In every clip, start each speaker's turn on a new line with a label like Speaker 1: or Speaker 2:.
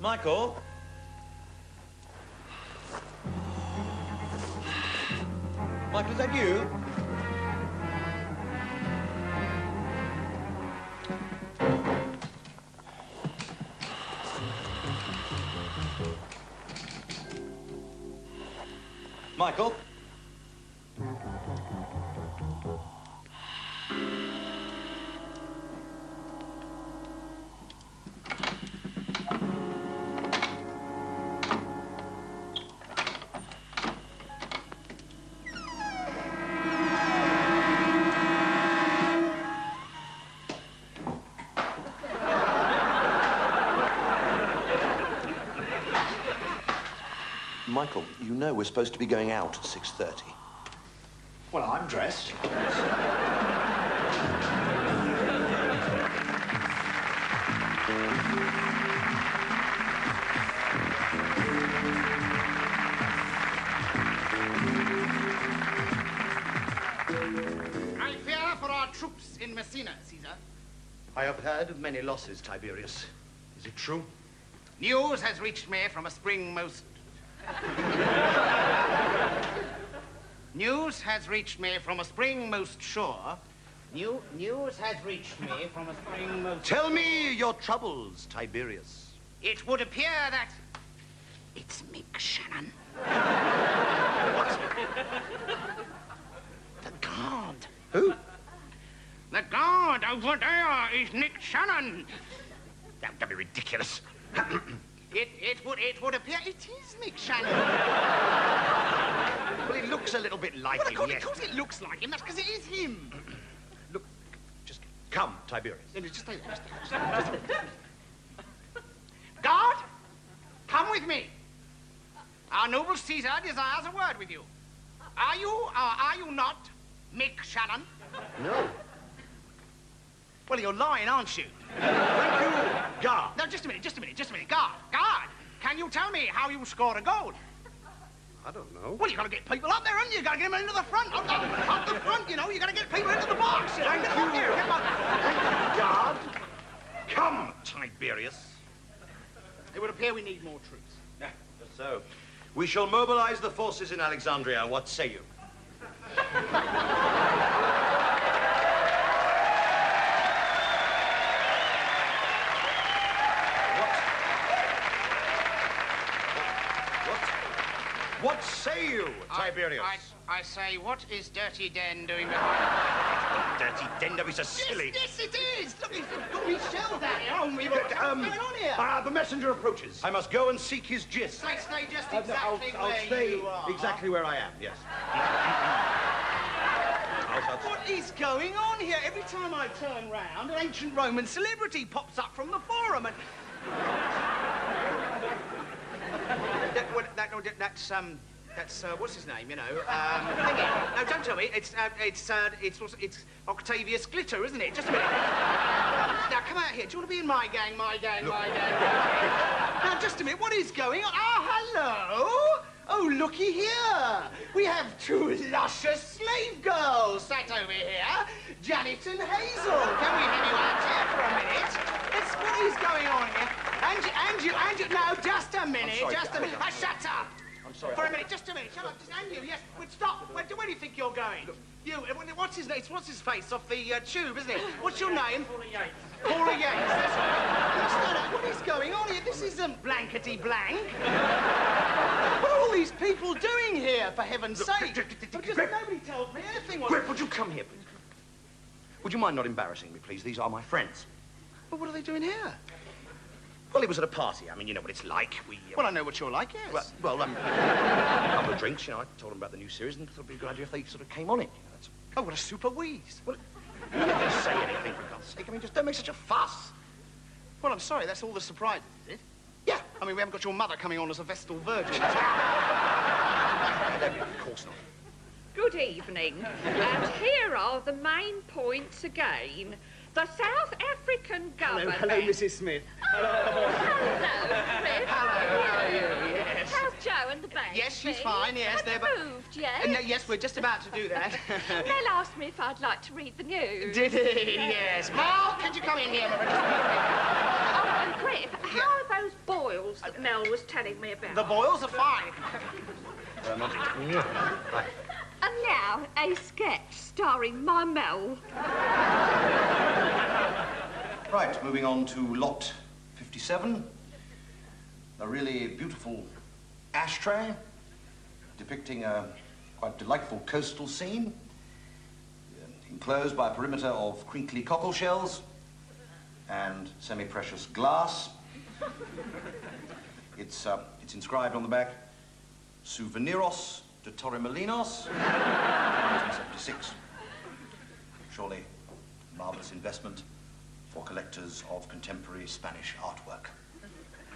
Speaker 1: Michael? Michael, is that you? Michael? Michael, you know we're supposed to be going out at 6:30.
Speaker 2: Well, I'm dressed.
Speaker 3: I fear for our troops in Messina, Caesar.
Speaker 2: I have heard of many losses, Tiberius. Is it true?
Speaker 3: News has reached me from a spring most... News has reached me from a spring most sure. News has reached me from a spring most...
Speaker 2: Tell me your troubles, Tiberius.
Speaker 3: It would appear that... It's Mick Shannon.
Speaker 2: What?
Speaker 3: The guard.
Speaker 2: Who?
Speaker 3: The guard over there is Nick Shannon.
Speaker 2: That'd be ridiculous.
Speaker 3: It would appear it is Mick Shannon.
Speaker 2: Well, it looks a little bit like him, yes.
Speaker 3: Of course it looks like him. That's because it is him.
Speaker 2: Look, just come, Tiberius.
Speaker 3: Just stay there. Just stay there. Guard, come with me. Our noble Caesar desires a word with you. Are you not Mick Shannon?
Speaker 2: No.
Speaker 3: Well, you're lying, aren't you?
Speaker 2: Thank you, guard.
Speaker 3: No, just a minute. Guard, can you tell me how you score a goal?
Speaker 2: I don't know.
Speaker 3: Well, you got to get people up there, haven't you? You got to get them into the front. Up the front, you know. You got to get people into the box.
Speaker 2: Thank
Speaker 3: Get them up
Speaker 2: you.
Speaker 3: there. Get them up there.
Speaker 2: Guard. Come, Tiberius.
Speaker 3: It would appear we need more troops.
Speaker 2: Yeah, just so. We shall mobilize the forces in Alexandria. What say you? What say you, Tiberius?
Speaker 3: I say, what is Dirty Den doing behind?
Speaker 2: Dirty Den, don't be so silly.
Speaker 3: Yes, it is. Look, he's got me shelled down here. Oh, what's going on here?
Speaker 2: The messenger approaches. I must go and seek his gist.
Speaker 3: Stay just exactly
Speaker 2: I'll
Speaker 3: where
Speaker 2: stay
Speaker 3: you are.
Speaker 2: exactly where I am, yes.
Speaker 3: What is going on here? Every time I turn round, an ancient Roman celebrity pops up from the forum and... That's what's his name, you know? Thingy. No, don't tell me. It's Octavius Glitter, isn't it? Just a minute. Now, come out here. Do you want to be in my gang? My gang. Now, just a minute. What is going on? Hello. Oh, looky here. We have two luscious slave girls sat over here. Janet and Hazel. Can we have you out here for a minute? What is going on here? And you. No, just a minute.
Speaker 2: Sorry,
Speaker 3: Just a minute. Shut up.
Speaker 2: I'm sorry.
Speaker 3: For a minute, just a minute. Shut up. And you, yes. But stop. Where do you think you're going? You. What's his name? What's his face off the tube, isn't it? What's your name? Paula Yates. Paula Yates. That's right. What is going on here? This isn't blankety blank. What are all these people doing here, for heaven's sake? Because nobody tells me anything.
Speaker 2: Grip, would you come here, please? Would you mind not embarrassing me, please? These are my friends.
Speaker 3: Well, what are they doing here?
Speaker 2: Well, it was at a party. I mean, you know what it's like.
Speaker 3: Well, I know what you're like, yes.
Speaker 2: Well, a couple of drinks, you know. I told them about the new series and thought it'd be a good idea if they sort of came on it. You know, that's...
Speaker 3: Oh, what a super wheeze.
Speaker 2: Well, you never say anything, for God's sake. I mean, just don't make such a fuss.
Speaker 3: Well, I'm sorry, that's all the surprises, is it?
Speaker 2: Yeah.
Speaker 3: I mean, we haven't got your mother coming on as a Vestal Virgin.
Speaker 2: Of course not.
Speaker 4: Good evening. And here are the main points again. The South African government...
Speaker 3: Hello, Mrs. Smith.
Speaker 4: Hello, Chris.
Speaker 3: Hello, how are you? Yes.
Speaker 4: How's Joe and the baby?
Speaker 3: Yes, she's fine, yes.
Speaker 4: Have you moved yet?
Speaker 3: No, yes, we're just about to do that.
Speaker 4: Nell asked me if I'd like to read the news.
Speaker 3: Did he? Yes. Mal, could you come in here?
Speaker 4: Oh, Griff, how are those boils that Mel was telling me about?
Speaker 3: The boils are fine.
Speaker 2: Right.
Speaker 4: And now, a sketch starring my Mel.
Speaker 1: Right, moving on to lot 57. A really beautiful ashtray depicting a quite delightful coastal scene, enclosed by a perimeter of crinkly cockle shells and semi-precious glass. It's inscribed on the back, Souveniros de Torremolinos, 1976. Surely a marvellous investment for collectors of contemporary Spanish artwork.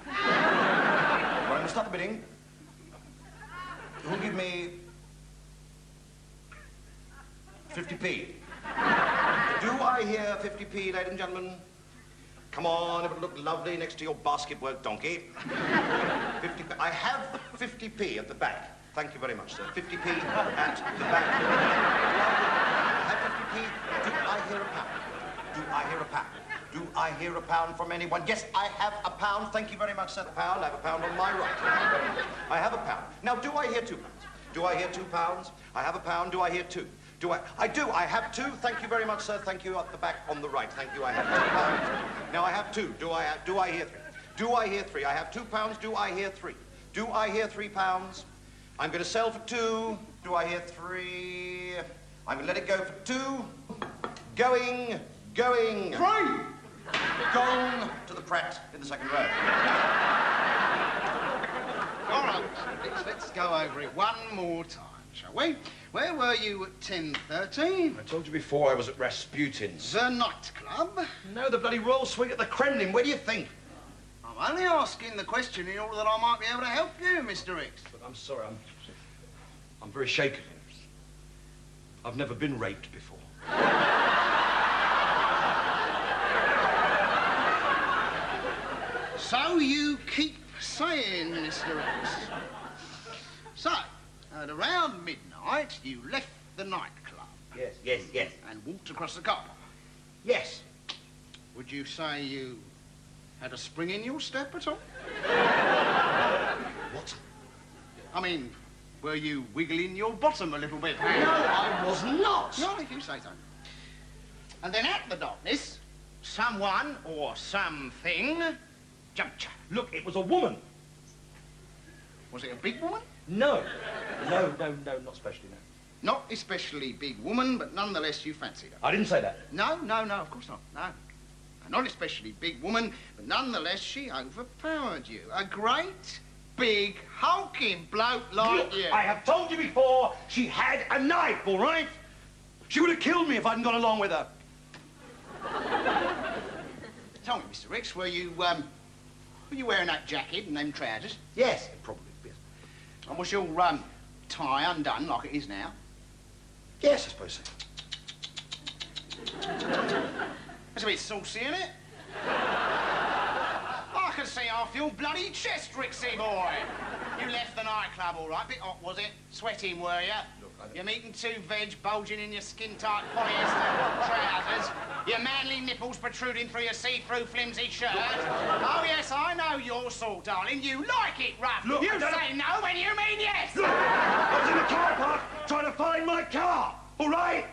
Speaker 1: Well, I'm going to start the bidding. Who'll give me 50p? Do I hear 50p, ladies and gentlemen? Come on, it would look lovely next to your basket work donkey. 50p. I have 50p at the back. Thank you very much, sir. 50p at the back. I have 50p. Do I hear a pound? Do I hear a pound? Do I hear a pound from anyone? Yes, I have a pound. Thank you very much, sir. The pound. I have a pound on my right. I have a pound. Now, do I hear 2 pounds? Do I hear 2 pounds? I have a pound. Do I hear 2? I do. I have 2. Thank you very much, sir. Thank you at the back on the right. Thank you. I have 2 pounds. Now I have 2. Do I hear 3? Do I hear 3? I have 2 pounds. Do I hear 3? Do I hear 3 pounds? I'm going to sell for 2. Do I hear 3? I'm going to let it go for 2. Going.
Speaker 3: 3!
Speaker 1: Gone to the Pratt in the second row.
Speaker 3: All right, let's go over it one more time, shall we? Where were you at 10:30?
Speaker 2: I told you before I was at Rasputin's.
Speaker 3: The nightclub?
Speaker 2: No, the bloody Royal Suite at the Kremlin. Where do you think?
Speaker 3: I'm only asking the question in order that I might be able to help you, Mr. X.
Speaker 2: But I'm sorry, I'm very shaken. I've never been raped before.
Speaker 3: So you keep saying, Mr. X. So, at around midnight, you left the nightclub.
Speaker 2: Yes.
Speaker 3: And walked across the car park.
Speaker 2: Yes.
Speaker 3: Would you say you had a spring in your step at all?
Speaker 2: What?
Speaker 3: I mean, were you wiggling your bottom a little bit?
Speaker 2: No, I was not.
Speaker 3: Not if you say so. And then at the darkness, someone or something jumped you.
Speaker 2: Look, it was a woman.
Speaker 3: Was it a big woman?
Speaker 2: No, not especially, no.
Speaker 3: Not especially big woman, but nonetheless you fancied her.
Speaker 2: I didn't say that.
Speaker 3: No, of course not. No. Not especially big woman, but nonetheless she overpowered you. A great, big, hulking bloke like you.
Speaker 2: I have told you before, she had a knife, all right? She would have killed me if I hadn't gone along with her.
Speaker 3: Tell me, Mr. X, were you wearing that jacket and them trousers?
Speaker 2: Yes, probably, yes.
Speaker 3: And was your tie undone like it is now?
Speaker 2: Yes, I suppose so.
Speaker 3: That's a bit saucy, isn't it? I can see half your bloody chest, Rixie boy. You left the nightclub all right. Bit hot, was it? Sweating, were you?
Speaker 2: Look,
Speaker 3: You're meeting 2 veg bulging in your skin-tight polyester trousers. Your manly nipples protruding through your see-through flimsy shirt. Oh, yes, I know your sort, darling. You like it rough.
Speaker 2: Look,
Speaker 3: you say no when you mean yes.
Speaker 2: Look, I was in the car park trying to find my car, all right?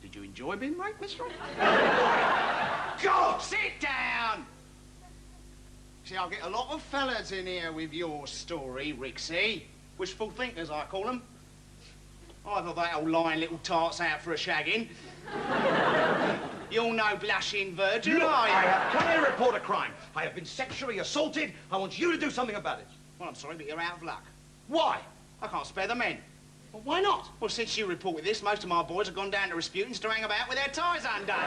Speaker 3: Did you enjoy being raped, Mr. X?
Speaker 2: God!
Speaker 3: Sit down! See, I'll get a lot of fellas in here with your story, Rixie. Wishful thinkers, I call them. Either that old lying little tart's out for a shagging. You're no blushing virgin,
Speaker 2: Look,
Speaker 3: are you?
Speaker 2: I have come here to report a crime. I have been sexually assaulted. I want you to do something about it.
Speaker 3: Well, I'm sorry, but you're out of luck.
Speaker 2: Why?
Speaker 3: I can't spare the men.
Speaker 2: Well, why not?
Speaker 3: Well, since you reported this, most of my boys have gone down to Rasputin's to hang about with their ties undone.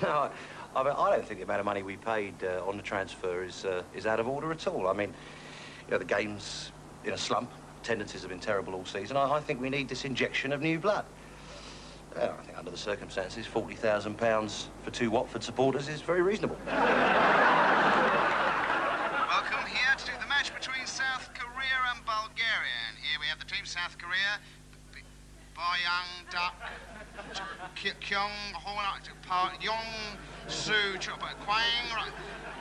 Speaker 1: No, I don't think the amount of money we paid on the transfer is out of order at all. I mean, you know, the game's in a slump. Tendencies have been terrible all season. I think we need this injection of new blood. I think under the circumstances, £40,000 for 2 Watford supporters is very reasonable.
Speaker 3: Welcome here to the match between South Korea and Bulgaria. And here we have the teams South Korea. Bayang Duck. Kyung Hwan Yong Su Kwang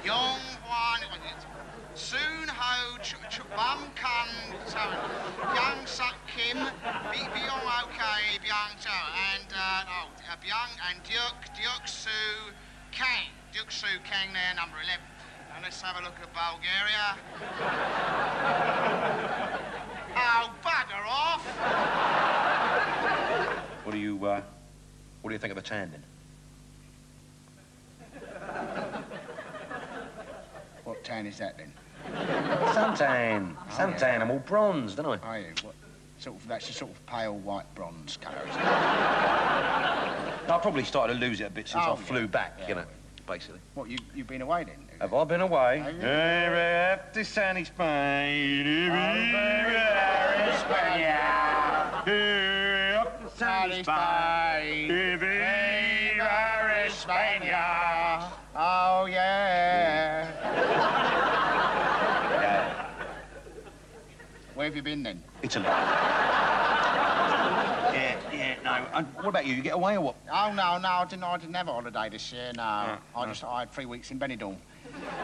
Speaker 3: Yong Hwan Soon Ho Bum Kun Yang Suk Kim Byung OK Byung Cho and Byung and Duke Su Kang. Duke Su Kang there, number 11. And let's have a look at Bulgaria. Oh, bugger off!
Speaker 2: What do you think of the tan, then?
Speaker 3: What tan is that, then?
Speaker 2: Suntan. Suntan. I'm all bronzed, don't I?
Speaker 3: Oh, yeah. What, that's a sort of pale white bronze colour, isn't it?
Speaker 2: I probably started to lose it a bit since I flew back,
Speaker 3: yeah.
Speaker 2: you know, basically.
Speaker 3: What, you've been away, then?
Speaker 2: Have I been away?
Speaker 3: Have you?
Speaker 2: Up to sunny Spain. Up to sunny Spain.
Speaker 3: Viva España. Oh, yeah. Where have you been, then?
Speaker 2: Italy. Yeah, no. What about you? You get away or what?
Speaker 3: Oh, no, I didn't have a holiday this year, no. I had 3 weeks in Benidorm.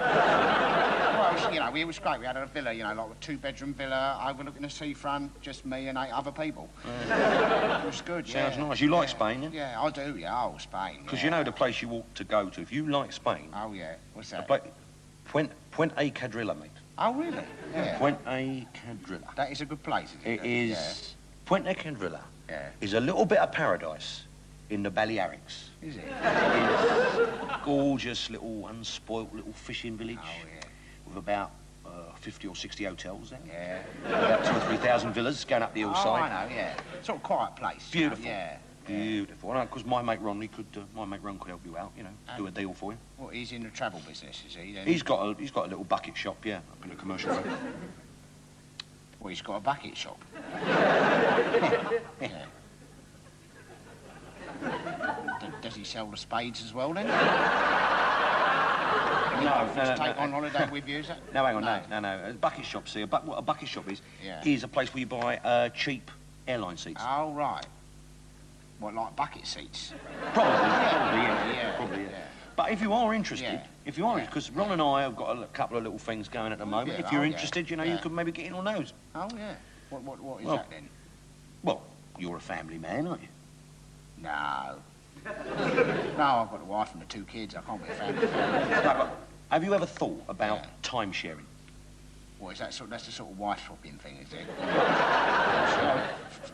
Speaker 3: Well, it was great. We had a villa, like a 2-bedroom villa overlooking the seafront, just me and 8 other people. It was good,
Speaker 2: Sounds nice. You like Spain, yeah?
Speaker 3: Yeah, I do, yeah. Oh, Spain,
Speaker 2: Because you know the place you ought to go to. If you like Spain...
Speaker 3: Oh, yeah. What's that?
Speaker 2: Puente Cadrilla, mate.
Speaker 3: Oh, really? Yeah.
Speaker 2: Puente Cadrilla.
Speaker 3: That is a good place, isn't it?
Speaker 2: It is...
Speaker 3: Yeah.
Speaker 2: Puente Cadrilla
Speaker 3: Yeah.
Speaker 2: is a little bit of paradise in the Balearics.
Speaker 3: Is it?
Speaker 2: It is gorgeous little unspoilt little fishing village.
Speaker 3: Oh, yeah.
Speaker 2: With about 50 or 60 hotels there.
Speaker 3: Yeah.
Speaker 2: About 2,000 or 3,000 villas going up the hillside.
Speaker 3: Oh, I know, yeah. Sort of quiet place.
Speaker 2: Beautiful.
Speaker 3: Yeah.
Speaker 2: Beautiful. Because my mate Ron could help you out, do a deal for you.
Speaker 3: Well, he's in the travel business, is he? Then?
Speaker 2: He's got a little bucket shop, yeah, up in the commercial road.
Speaker 3: Well, he's got a bucket shop. Yeah. Does he sell the spades as well, then?
Speaker 2: No,
Speaker 3: take on holiday with you, is that?
Speaker 2: No, hang on, no. A bucket shop, see, what a bucket shop is a place where you buy cheap airline seats.
Speaker 3: Oh, right. What, like bucket seats?
Speaker 2: Probably, yeah. But if you are interested, because Ron and I have got a couple of little things going at the moment. If you're interested, you could maybe get in on those.
Speaker 3: Oh, yeah. What is that, then?
Speaker 2: Well, you're a family man, aren't you?
Speaker 3: No. No, I've got a wife and the 2 kids. I can't be a family man.
Speaker 2: No, but have you ever thought about time sharing?
Speaker 3: What, that's the sort of wife swapping thing, is it?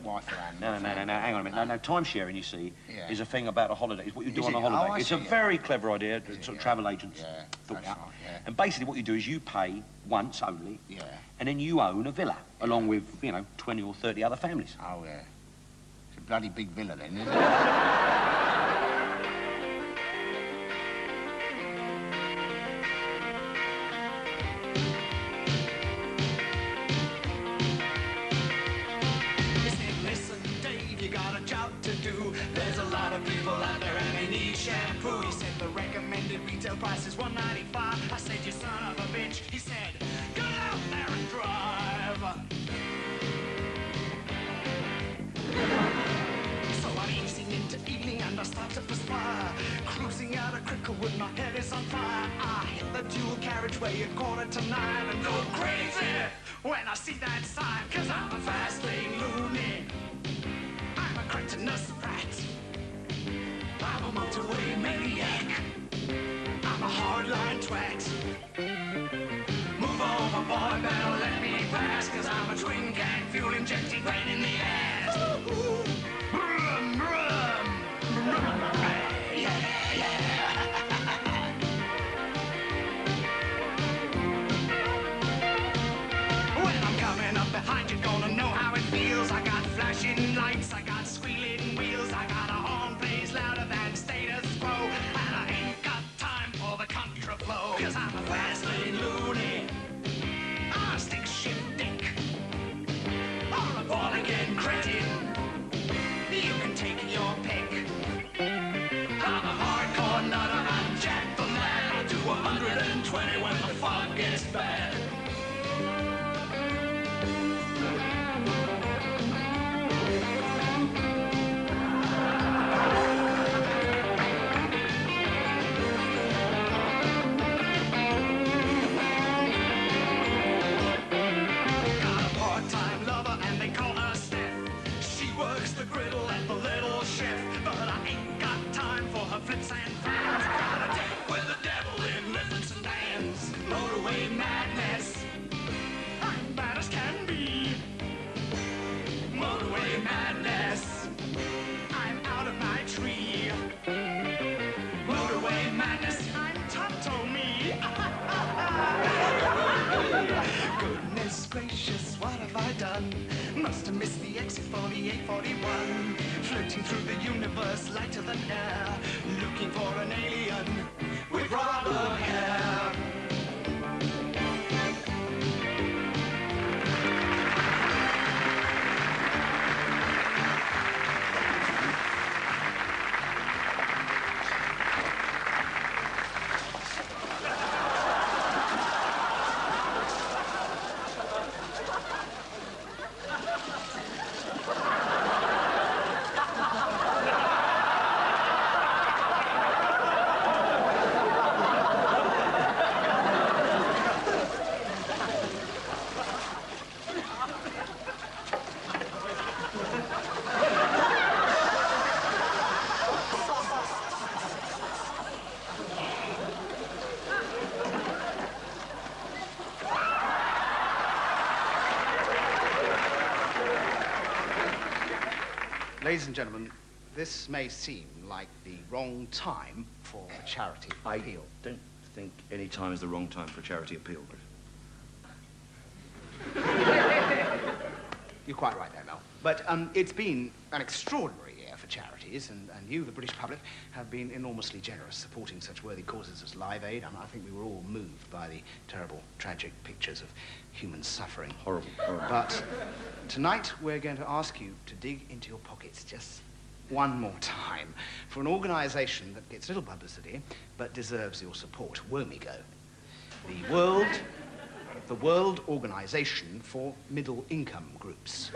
Speaker 3: Wife around.
Speaker 2: No, hang on a minute. No, time sharing, you see, is a thing about a holiday. It's what you do on a holiday.
Speaker 3: Oh,
Speaker 2: it's a very clever idea that sort of travel agents thought out.
Speaker 3: Right, yeah.
Speaker 2: And basically what you do is you pay once only, and then you own a villa, along with, 20 or 30 other families.
Speaker 3: Oh, yeah. It's a bloody big villa, then, isn't it?
Speaker 5: Shampoo. He said the recommended retail price is $1.95. I said, you son of a bitch. He said, get out there and drive. So I'm easing into evening and I start to perspire. Cruising out of Cricklewood, my head is on fire. I hit the dual carriageway at 8:45 and go crazy when I see that sign. Cause I'm a fast lane loony. I'm a cretinous brat. I'm a motorway maniac. I'm a hardline twat. Move over, boy, better let me pass. Cause I'm a twin can fuel injecting pain in the ass. Brum, brum, brum. Yeah. When I'm coming up behind you, gonna know how it feels. I got flashing lights, I got squealing wheels, I got a horn plays louder than status quo, and I ain't got time for the contraflow. Cause I'm a fast lane loony, I'm a stick shift dick, or a ball again cretin. You can take your pick. I'm a hardcore nutter, I'm Jack the Lad. I do 120 when the fog gets bad. sun. Must have missed the exit for the 841. Floating through the universe, lighter than air. Looking for an alien with rubber hair.
Speaker 3: Ladies and gentlemen, this may seem like the wrong time for a charity appeal.
Speaker 1: I don't think any time is the wrong time for a charity appeal.
Speaker 3: You're quite right there, Mel. But it's been an extraordinary year for charities, and you, the British public, have been enormously generous supporting such worthy causes as Live Aid. I think we were all moved by the terrible, tragic pictures of human suffering.
Speaker 1: Horrible, horrible.
Speaker 3: But tonight, we're going to ask you to dig into your pockets just one more time for an organisation that gets little publicity but deserves your support, WOMIGO, the World Organisation for Middle Income Groups.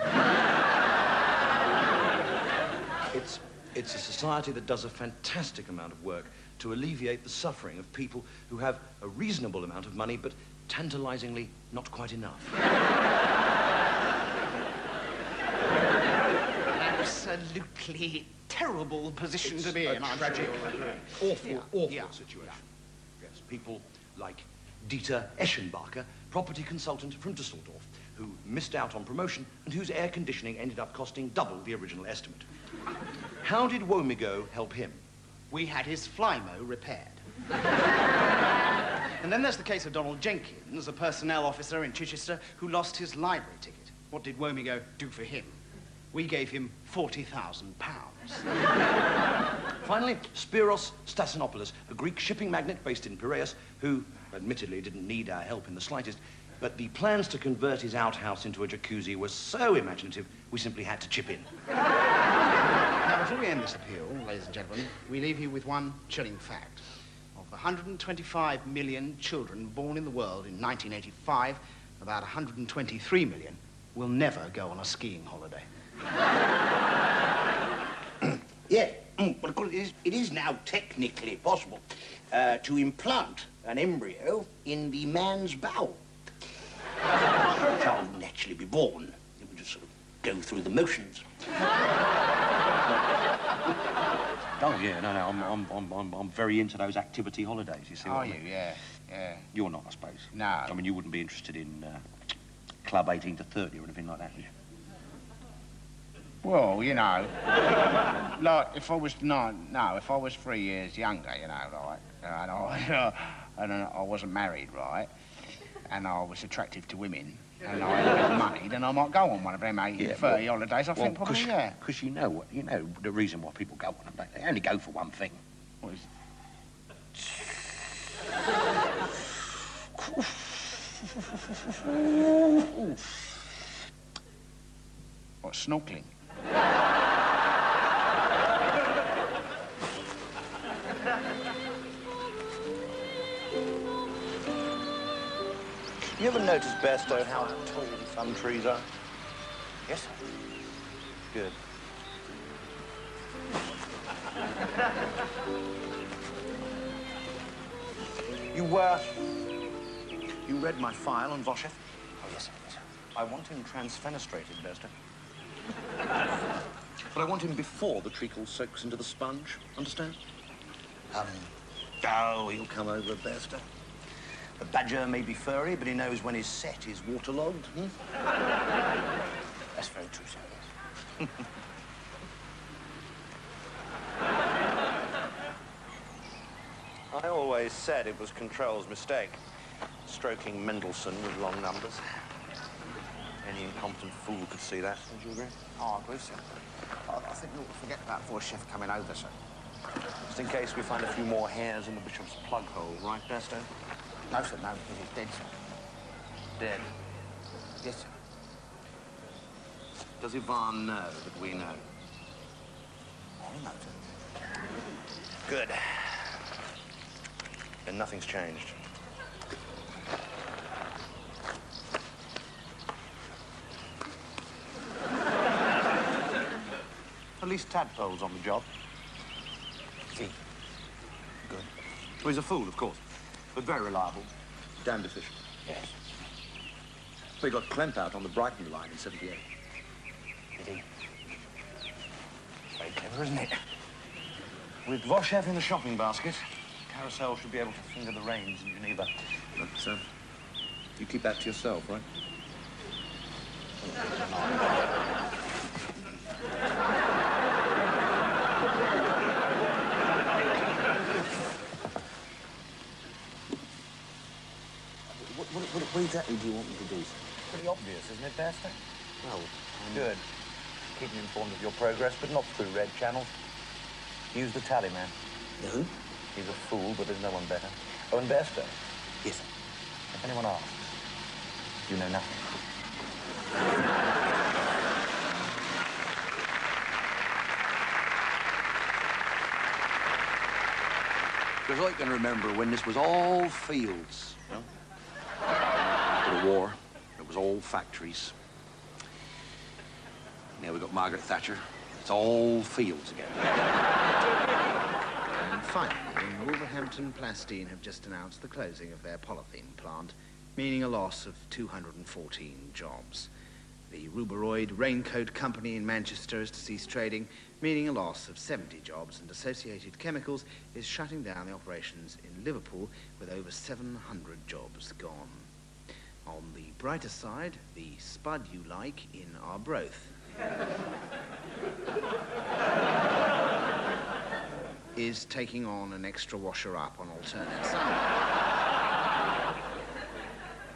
Speaker 1: It's a society that does a fantastic amount of work to alleviate the suffering of people who have a reasonable amount of money but tantalisingly not quite enough.
Speaker 3: Absolutely terrible position to be in.
Speaker 1: Tragic, awful situation.
Speaker 3: Yeah.
Speaker 1: Yes, people like Dieter Eschenbacher, property consultant from Düsseldorf, who missed out on promotion and whose air conditioning ended up costing double the original estimate. How did WOMIGO help him?
Speaker 3: We had his Flymo repaired. And then there's the case of Donald Jenkins, a personnel officer in Chichester who lost his library ticket. What did WOMIGO do for him? We gave him £40,000.
Speaker 1: Finally, Spiros Stasinopoulos, a Greek shipping magnate based in Piraeus, who admittedly didn't need our help in the slightest, but the plans to convert his outhouse into a jacuzzi were so imaginative, we simply had to chip in.
Speaker 3: Now, before we end this appeal, ladies and gentlemen, we leave you with one chilling fact. Of the 125 million children born in the world in 1985, about 123 million will never go on a skiing holiday.
Speaker 6: Yeah, but of course it is now technically possible to implant an embryo in the man's bowel. The child wouldn't actually be born. It would just sort of go through the motions.
Speaker 2: Oh yeah, no, I'm very into those activity holidays. You see what I mean?
Speaker 3: Are you? Yeah, yeah.
Speaker 2: You're not, I suppose.
Speaker 3: No.
Speaker 2: I mean, you wouldn't be interested in Club 18 to 30 or anything like that, would you?
Speaker 7: Well, you know, like if I was if I was 3 years younger, you know, like, and I wasn't married, right, and I was attractive to women, and I had a bit of money, then I might go on one of them 30 holidays. I think probably, yeah.
Speaker 2: Because you know the reason why people go on them. They only go for one thing.
Speaker 7: What is... What, snorkeling?
Speaker 6: You ever notice, Bairstow, how tall some trees are? Yes, sir. Good.
Speaker 1: You read my file on Voshev?
Speaker 6: Oh, yes, sir. Yes, sir.
Speaker 1: I want him transfenestrated, Bairstow. But I want him before the treacle soaks into the sponge. Understand?
Speaker 6: Oh, he'll come over, Bairstow. The badger may be furry, but he knows when his set is waterlogged. That's very true, sir. Yes.
Speaker 1: I always said it was Control's mistake, stroking Mendelssohn with long numbers.
Speaker 2: Any incompetent fool could see that. Would you agree?
Speaker 7: Oh, I agree, sir. I think we ought to forget that before chef coming over, sir.
Speaker 2: Just in case we find a few more hairs in the bishop's plug hole, right, Basto?
Speaker 7: No, sir, no. He's dead, sir.
Speaker 2: Dead.
Speaker 7: Yes, sir.
Speaker 1: Does Ivan know that we know?
Speaker 7: Oh, no, sir.
Speaker 2: Good. And nothing's changed. At least Tadpole's on the job.
Speaker 7: See. Good.
Speaker 2: Well, he's a fool, of course, but very reliable. Damned efficient.
Speaker 7: Yes.
Speaker 2: We got Klemp out on the Brighton line in '78.
Speaker 7: Did he? Very clever, isn't it?
Speaker 2: With Voshev in the shopping basket, Carousel should be able to finger the reins in Geneva. But, you keep that to yourself, right?
Speaker 7: What exactly do you want me to do, sir?
Speaker 2: Pretty obvious, isn't it, Basto?
Speaker 7: Well,
Speaker 2: Good. Keep me informed of your progress, but not through red channels. Use the tally man.
Speaker 7: No?
Speaker 2: He's a fool, but there's no one better. Oh, and Basto,
Speaker 7: Yes, sir.
Speaker 2: if anyone asks, you know nothing.
Speaker 6: Because I can remember when this was all fields, you know? After the war, it was all factories. Now we got Margaret Thatcher. It's all fields again.
Speaker 3: And finally, Wolverhampton Plastine have just announced the closing of their polythene plant, meaning a loss of 214 jobs. The Ruberoid Raincoat Company in Manchester is to cease trading, meaning a loss of 70 jobs, and Associated Chemicals is shutting down the operations in Liverpool with over 700 jobs gone. On the brighter side, the spud you like in Arbroath is taking on an extra washer-up on alternate Sunday,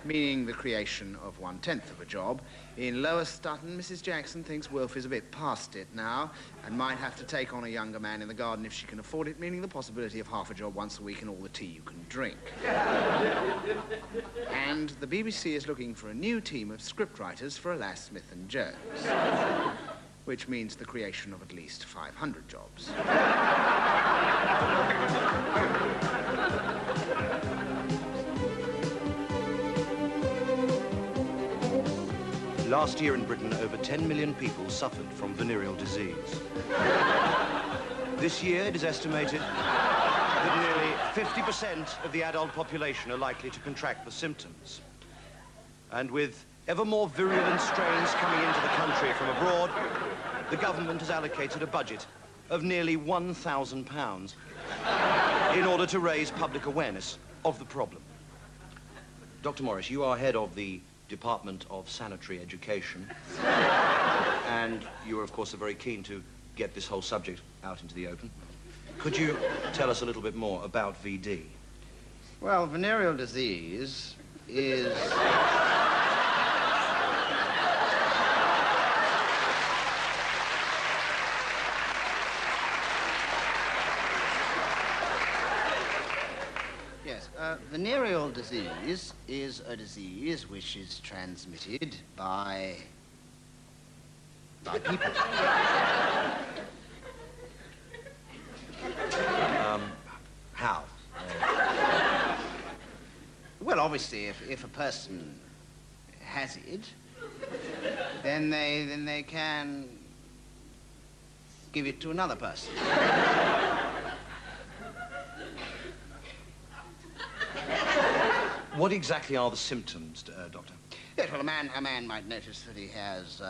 Speaker 3: meaning the creation of 1/10 of a job. In Lower Stutton, Mrs. Jackson thinks Wilf is a bit past it now and might have to take on a younger man in the garden if she can afford it, meaning the possibility of half a job once a week and all the tea you can drink. And the BBC is looking for a new team of scriptwriters for Alas, Smith and Jones, which means the creation of at least 500 jobs.
Speaker 1: Last year in Britain, over 10 million people suffered from venereal disease. This year, it is estimated that nearly 50% of the adult population are likely to contract the symptoms. And with ever more virulent strains coming into the country from abroad, the government has allocated a budget of nearly £1,000 in order to raise public awareness of the problem. Dr. Morris, you are head of the Department of Sanitary Education, and you are, of course, very keen to get this whole subject out into the open. Could you tell us a little bit more about VD?
Speaker 3: Well, venereal disease is... Yes, venereal disease is a disease which is transmitted by people.
Speaker 1: How?
Speaker 3: Well, obviously, if a person has it, then they can give it to another person.
Speaker 1: What exactly are the symptoms, Doctor?
Speaker 3: Yes, well, a man might notice that he has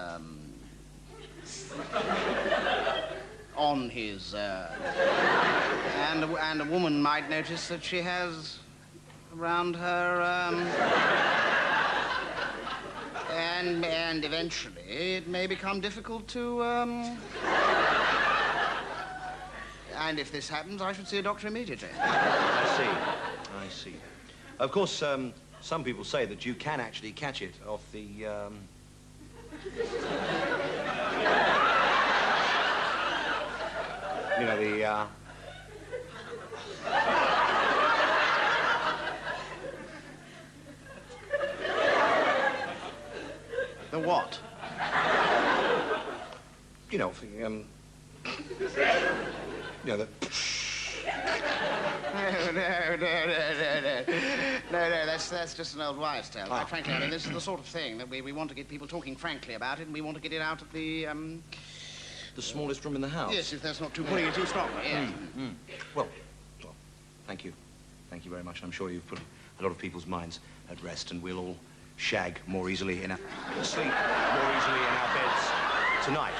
Speaker 3: on his and a woman might notice that she has around her and eventually it may become difficult to and if this happens, I should see a doctor immediately.
Speaker 1: I see. Of course, some people say that you can actually catch it off the You know,
Speaker 3: The what?
Speaker 1: you know, the, you know, the...
Speaker 3: No, that's just an old wives' tale. Quite frankly, I mean, this is the sort of thing that we want to get people talking frankly about it, and we want to get it out of the,
Speaker 1: The smallest room in the house?
Speaker 3: Yes, if that's not putting it too strongly, yes.
Speaker 1: Well, thank you. Thank you very much. I'm sure you've put a lot of people's minds at rest, and we'll all shag more easily in our... sleep more easily in our beds tonight.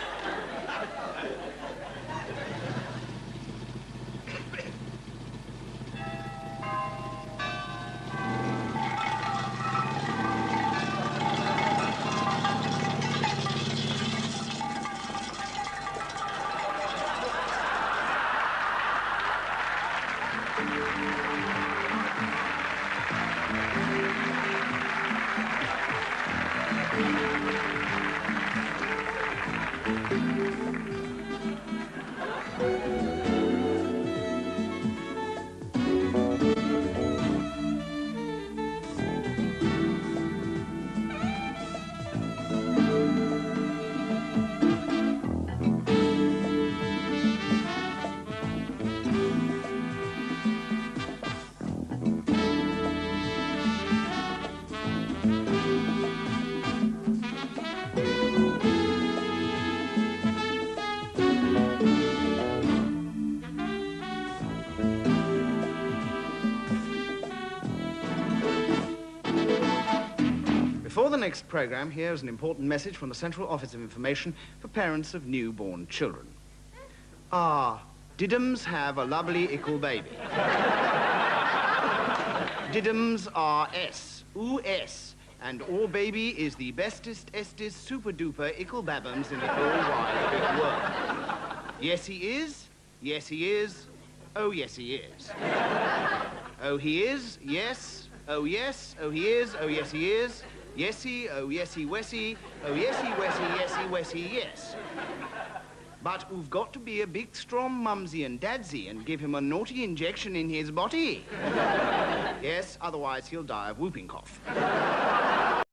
Speaker 3: Before the next program, here's an important message from the Central Office of Information for parents of newborn children. Diddums have a lovely ickle baby. Diddums are S, and all baby is the bestest, estis, super-duper ickle-babbums in the whole wide big world. Yes, he is. Yes, he is. Oh, yes, he is. Oh, he is. Yes. Oh, yes. Oh, he is. Oh, yes, he is. Yesy, oh, yesy, wessy, oh, yesy, wessy, yesy, wessy, yes. But we've got to be a big, strong mumsy and dadsy and give him a naughty injection in his body. Yes, otherwise he'll die of whooping cough.